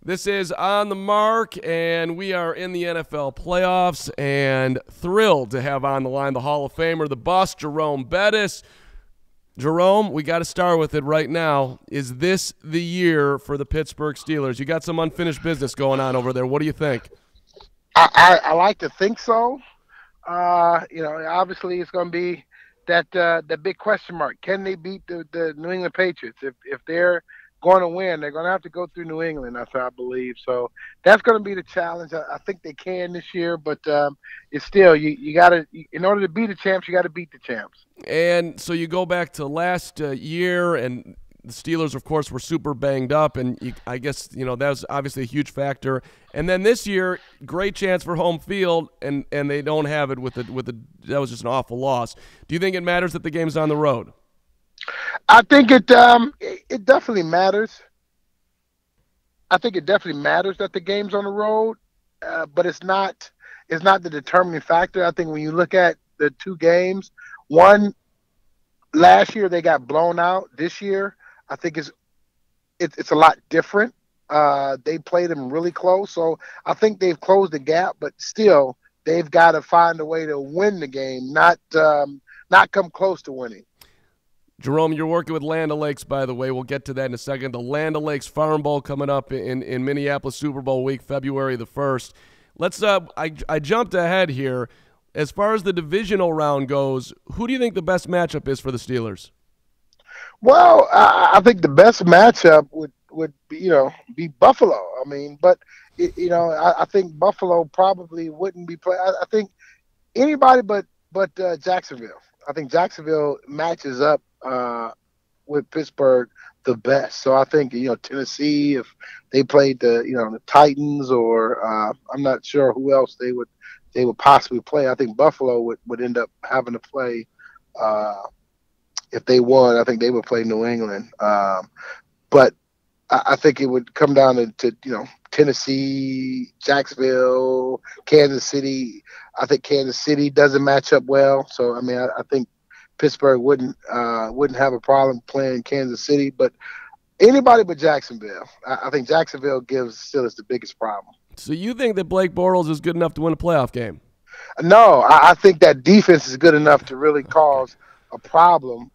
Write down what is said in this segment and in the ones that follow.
This is On the Mark, and we are in the NFL playoffs, and thrilled to have on the line the Hall of Famer, the boss, Jerome Bettis. Jerome, we got to start with it right now. Is this the year for the Pittsburgh Steelers? You got some unfinished business going on over there. What do you think? I like to think so. Obviously it's going to be that big question mark. Can they beat the New England Patriots? If they're going to win, they're going to have to go through New England, I believe. So that's going to be the challenge. I think they can this year, but it's still you got to, in order to beat the champs, you got to beat the champs. And so you go back to last year, and the Steelers, of course, were super banged up, and I guess that was obviously a huge factor. And then this year, great chance for home field, and they don't have it with the that was just an awful loss. Do you think it matters that the game's on the road? I think it definitely matters. I think it definitely matters that the game's on the road, but it's not the determining factor. I think when you look at the two games, one last year they got blown out. This year, I think it's a lot different. They played them really close, so I think they've closed the gap. But still, they've got to find a way to win the game, not come close to winning. Jerome, you're working with Land O'Lakes, by the way. We'll get to that in a second. The Land O'Lakes Farm Bowl coming up in Minneapolis, Super Bowl week, February the 1st. Let's. I jumped ahead here. As far as the divisional round goes, who do you think the best matchup is for the Steelers? Well, I think the best matchup would be Buffalo. I mean, but I think Buffalo probably wouldn't be play. I think anybody but Jacksonville. I think Jacksonville matches up with Pittsburgh the best. So I think Tennessee, if they played the Titans, or I'm not sure who else they would possibly play. I think Buffalo would end up having to play. If they won, I think they would play New England. But I think it would come down to Tennessee, Jacksonville, Kansas City. I think Kansas City doesn't match up well. So I mean, I think Pittsburgh wouldn't have a problem playing Kansas City, but anybody but Jacksonville. I think Jacksonville gives Steelers the biggest problem. So you think that Blake Bortles is good enough to win a playoff game? No, I think that defense is good enough to really cause a problem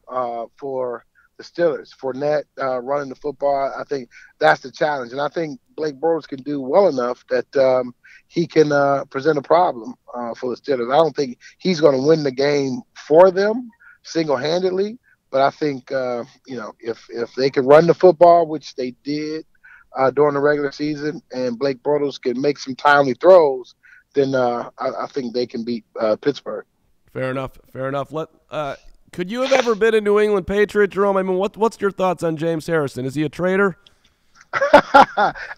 for the Steelers. Fournette running the football, I think that's the challenge. And I think Blake Bortles can do well enough that he can present a problem for the Steelers. I don't think he's going to win the game for them single-handedly, but I think if they can run the football, which they did during the regular season, and Blake Bortles can make some timely throws, then I think they can beat Pittsburgh. Fair enough. Could you have ever been a New England Patriot, Jerome? I mean, what's your thoughts on James Harrison? Is he a traitor?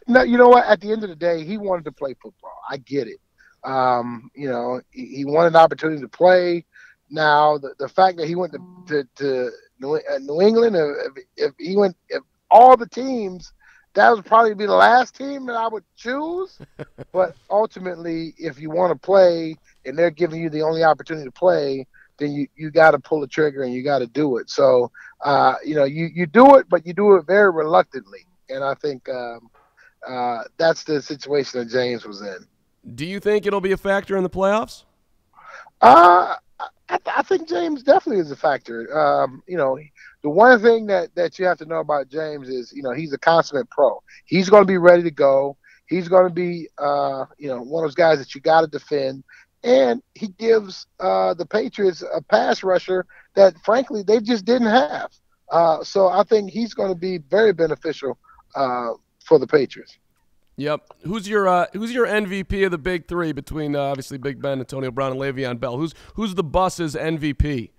No, you know what? At the end of the day, he wanted to play football. I get it. He wanted an opportunity to play. Now, the fact that he went to New England, if all the teams, that would probably be the last team that I would choose. But ultimately, if you want to play and they're giving you the only opportunity to play, then you got to pull the trigger and you got to do it. So, you do it, but you do it very reluctantly. And I think that's the situation that James was in. Do you think it'll be a factor in the playoffs? I think James definitely is a factor. The one thing that you have to know about James is, he's a consummate pro. He's going to be ready to go. He's going to be, one of those guys that you got to defend. And he gives the Patriots a pass rusher that, frankly, they just didn't have. So I think he's going to be very beneficial for the Patriots. Yep. Who's your MVP of the big three between obviously Big Ben, Antonio Brown, and Le'Veon Bell? Who's the Bus's MVP?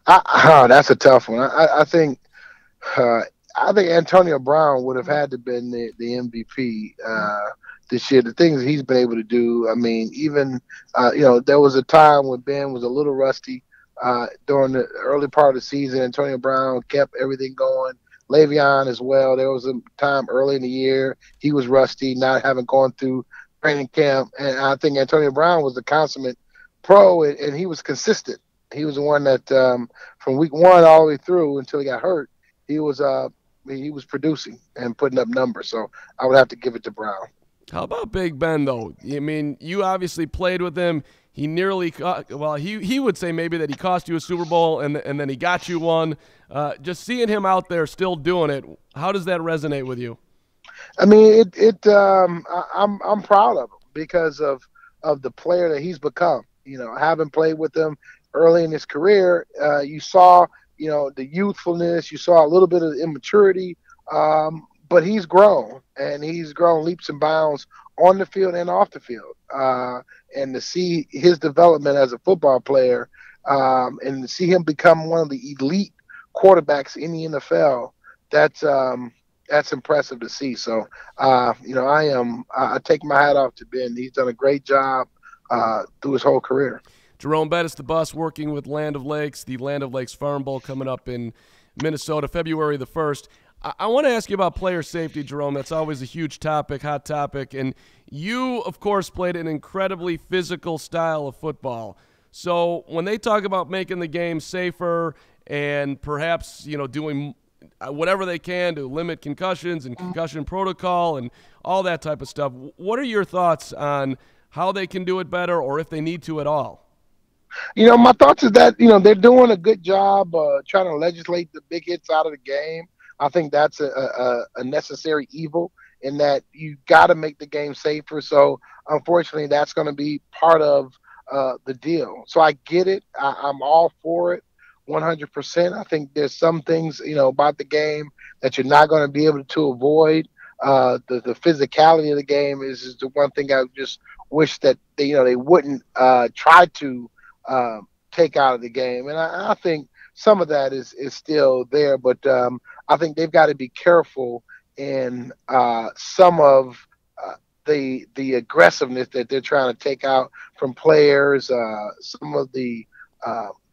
That's a tough one. I think Antonio Brown would have had to been the MVP this year. The things he's been able to do. I mean, even there was a time when Ben was a little rusty during the early part of the season. Antonio Brown kept everything going. Le'Veon as well. There was a time early in the year he was rusty, not having gone through training camp, and I think Antonio Brown was a consummate pro, and he was consistent. He was the one that from week one all the way through until he got hurt, he was he was producing and putting up numbers. So I would have to give it to Brown. How about Big Ben, though? I mean, you obviously played with him. He nearly he would say maybe that he cost you a Super Bowl and then he got you one. Just seeing him out there still doing it, how does that resonate with you? I mean, I'm proud of him because of the player that he's become. Having played with him early in his career, you saw, the youthfulness, you saw a little bit of the immaturity, but he's grown, and he's grown leaps and bounds on the field and off the field. And to see his development as a football player, and to see him become one of the elite quarterbacks in the NFL, that's impressive to see. So, I take my hat off to Ben. He's done a great job through his whole career. Jerome Bettis, the bus, working with Land of Lakes, the Land of Lakes Farm Bowl coming up in Minnesota, February the 1st. I want to ask you about player safety, Jerome. That's always a huge topic, hot topic. And you, of course, played an incredibly physical style of football. So when they talk about making the game safer and perhaps, doing whatever they can to limit concussions and concussion protocol and all that type of stuff, what are your thoughts on how they can do it better or if they need to at all? My thoughts is that, they're doing a good job trying to legislate the big hits out of the game. I think that's a necessary evil in that you got to make the game safer. So, unfortunately, that's going to be part of the deal. So I get it. I'm all for it 100%. I think there's some things, about the game that you're not going to be able to avoid. The physicality of the game is the one thing I just wish that they wouldn't try to take out of the game. And I think some of that is still there, but I think they've got to be careful in some of the aggressiveness that they're trying to take out from players, some of the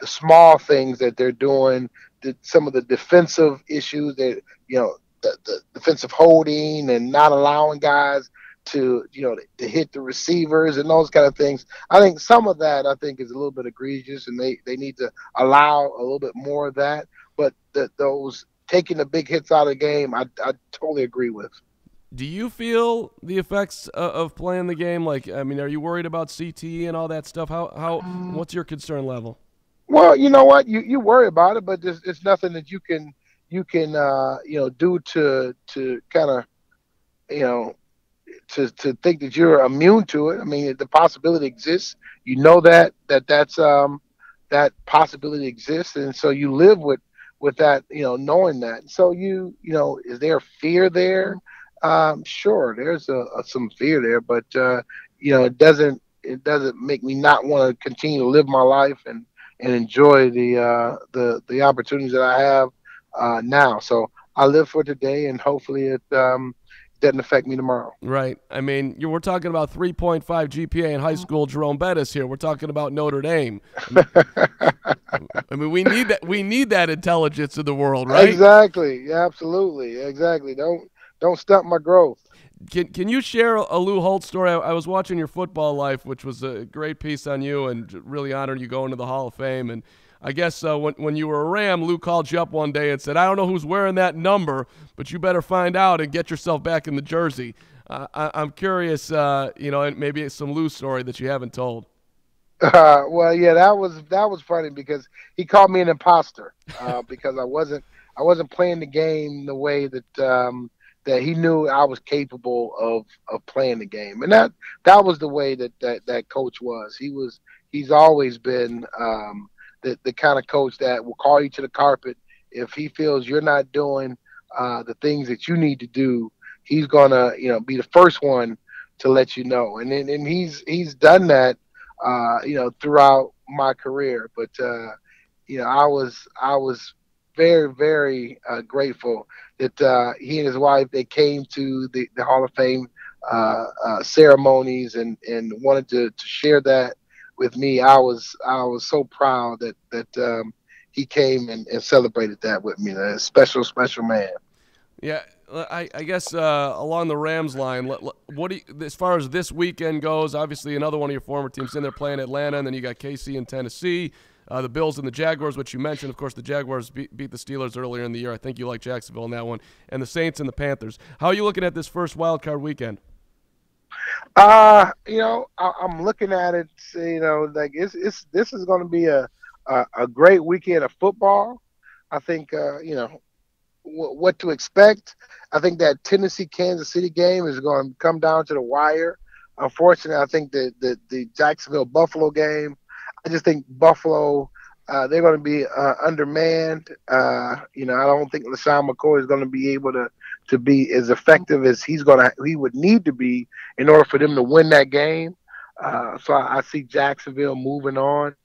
small things that they're doing, some of the defensive issues that, the defensive holding and not allowing guys to hit the receivers and those kind of things. I think some of that is a little bit egregious, and they need to allow a little bit more of that. But those taking the big hits out of the game, I totally agree with. Do you feel the effects of playing the game? Are you worried about CTE and all that stuff? What's your concern level? Well, you know what, you worry about it, but it's nothing that you can do to kind of to think that you're immune to it. I mean, the possibility exists. That's that possibility exists, and so you live with that, knowing that. So is there fear there? Sure, there's some fear there, but it doesn't make me not want to continue to live my life and enjoy the opportunities that I have now. So I live for today, and hopefully it doesn't affect me tomorrow. Right. I mean, we're talking about 3.5 GPA in high school, Jerome Bettis here. We're talking about Notre Dame. I mean, we need that intelligence in the world, right? Exactly. Yeah, absolutely. Exactly. Don't stunt my growth. Can you share a Lou Holtz story? I was watching your Football Life, which was a great piece on you, and really honored you going to the Hall of Fame. And I guess when you were a Ram, Lou called you up one day and said, "I don't know who's wearing that number, but you better find out and get yourself back in the jersey." I'm curious, and maybe some Lou story that you haven't told. Well, yeah, that was funny because he called me an imposter because I wasn't playing the game the way that he knew I was capable of playing the game, and that was the way that coach was. He's always been the kind of coach that will call you to the carpet if he feels you're not doing the things that you need to do. He's gonna be the first one to let you know, and he's done that throughout my career. But I was very, very grateful that he and his wife, they came to the Hall of Fame ceremonies and wanted to share that with me. I was so proud that he came and celebrated that with me. A special man. Yeah, I guess along the Rams line, what do you, as far as this weekend goes? Obviously, another one of your former teams in there playing Atlanta, and then you got KC in Tennessee. the Bills and the Jaguars, which you mentioned. Of course, the Jaguars beat the Steelers earlier in the year. I think you like Jacksonville in that one. And the Saints and the Panthers. How are you looking at this first wild card weekend? I'm looking at it, like this is going to be a great weekend of football. I think, what to expect. I think that Tennessee-Kansas City game is going to come down to the wire. Unfortunately, I think the Jacksonville-Buffalo game, I just think Buffalo, they're going to be undermanned. I don't think LaShawn McCoy is going to be able to be as effective as he would need to be in order for them to win that game. So I see Jacksonville moving on.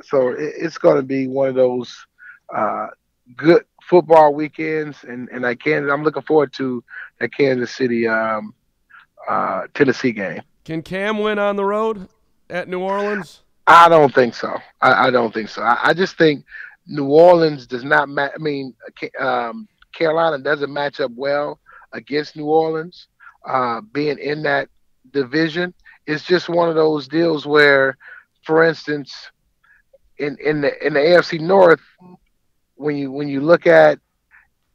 So it's going to be one of those good football weekends, and I'm looking forward to that Kansas City Tennessee game. Can Cam win on the road at New Orleans? I don't think so. I don't think so. I just think New Orleans does not Carolina doesn't match up well against New Orleans. Being in that division, it's just one of those deals where, for instance, in the AFC North, when you look at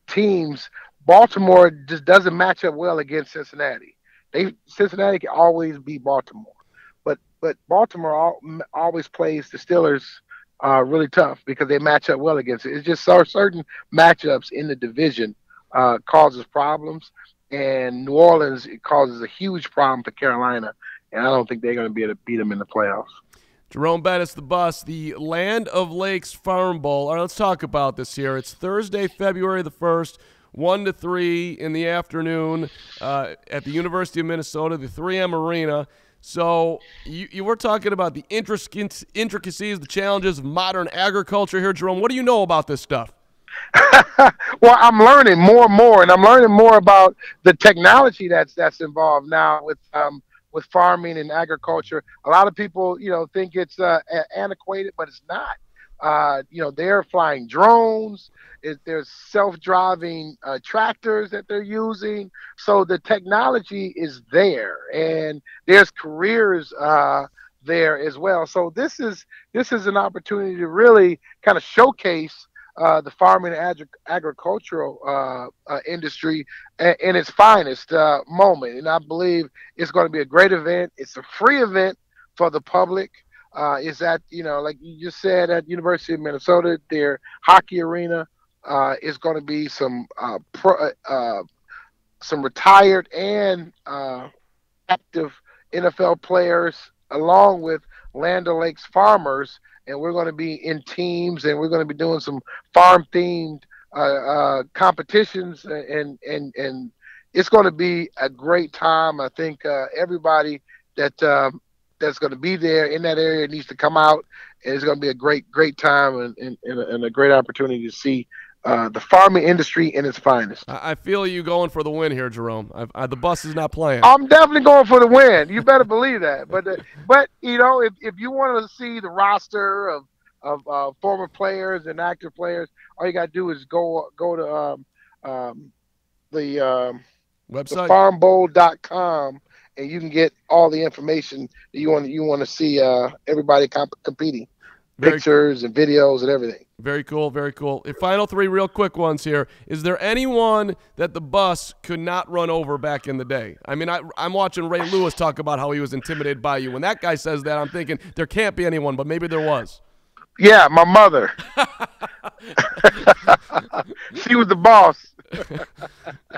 teams, Baltimore just doesn't match up well against Cincinnati. Cincinnati can always beat Baltimore, but Baltimore always plays the Steelers really tough because they match up well against it. It's just certain matchups in the division causes problems, and New Orleans, it causes a huge problem for Carolina, and I don't think they're going to be able to beat them in the playoffs. Jerome Bettis, the bus, the Land of Lakes Farm Bowl. All right, let's talk about this here. It's Thursday, February the 1st, 1 to 3 in the afternoon at the University of Minnesota, the 3M Arena. So you were talking about the intricacies, the challenges of modern agriculture here, Jerome. What do you know about this stuff? Well, I'm learning more and more, and I'm learning more about the technology that's involved now with farming and agriculture. A lot of people, think it's antiquated, but it's not. They're flying drones. There's self-driving tractors that they're using. So the technology is there, and there's careers there as well. So this is an opportunity to really kind of showcase the farming and agricultural industry in its finest moment. And I believe it's going to be a great event. It's a free event for the public. Is at, like you just said, at University of Minnesota, their hockey arena is going to be some retired and active NFL players, along with Land O'Lakes farmers, and we're going to be in teams, and we're going to be doing some farm-themed competitions, and it's going to be a great time. I think everybody that's going to be there in that area needs to come out, and it's going to be a great time and a great opportunity to see the farming industry in its finest. I feel you going for the win here, Jerome. The bus is not playing. I'm definitely going for the win. You better believe that. But if you want to see the roster of former players and active players, all you got to do is go to the website, farmbowl.com, and you can get all the information that you want to see everybody competing. Pictures and videos and everything. Very cool, very cool. Final three real quick ones here. Is there anyone that the bus could not run over back in the day? I mean, I'm watching Ray Lewis talk about how he was intimidated by you. When that guy says that, I'm thinking there can't be anyone, but maybe there was. Yeah, my mother. She was the boss.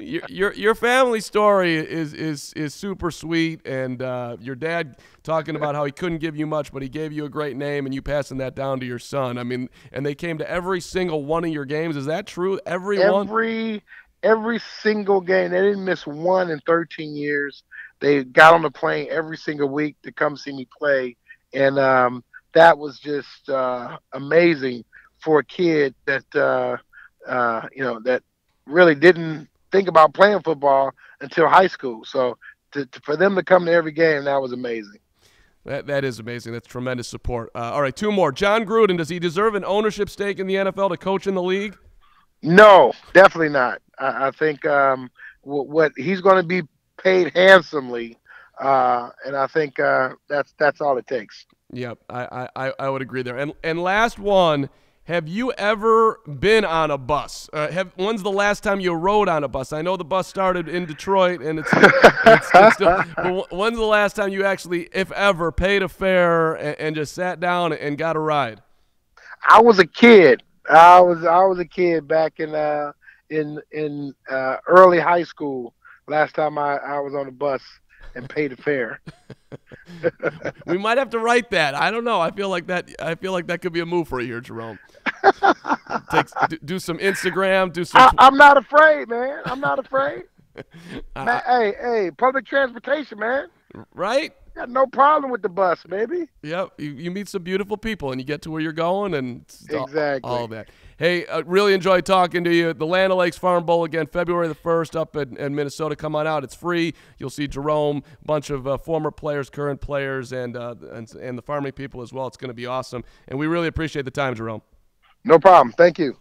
Your family story is super sweet, and your dad talking about how he couldn't give you much, but he gave you a great name, and you passing that down to your son. I mean, and they came to every single one of your games. Is that true? Every single game. They didn't miss one in 13 years. They got on the plane every single week to come see me play, and that was just amazing for a kid that that really didn't think about playing football until high school. So for them to come to every game, that was amazing. That is amazing. That's tremendous support. All right, two more. John Gruden, does he deserve an ownership stake in the NFL to coach in the league? No, definitely not. I think what he's going to be paid handsomely, and I think that's all it takes. Yep, I would agree there. And last one, have you ever been on a bus? When's the last time you rode on a bus? I know the bus started in Detroit, and it's still, but when's the last time you actually, if ever, paid a fare and just sat down and got a ride? I was a kid. I was a kid back in early high school. Last time I was on a bus and paid a fare. We might have to write that. I don't know. I feel like that could be a move for you here, Jerome. Do some Instagram. Do some. I'm not afraid, man. I'm not afraid. Man, hey, public transportation, man. Right? Got no problem with the bus, baby. Yep. You meet some beautiful people, and you get to where you're going, and exactly all that. Hey, really enjoyed talking to you. The Land O'Lakes Farm Bowl again, February the 1st up in Minnesota. Come on out. It's free. You'll see Jerome, a bunch of former players, current players, and the farming people as well. It's going to be awesome, and we really appreciate the time, Jerome. No problem. Thank you.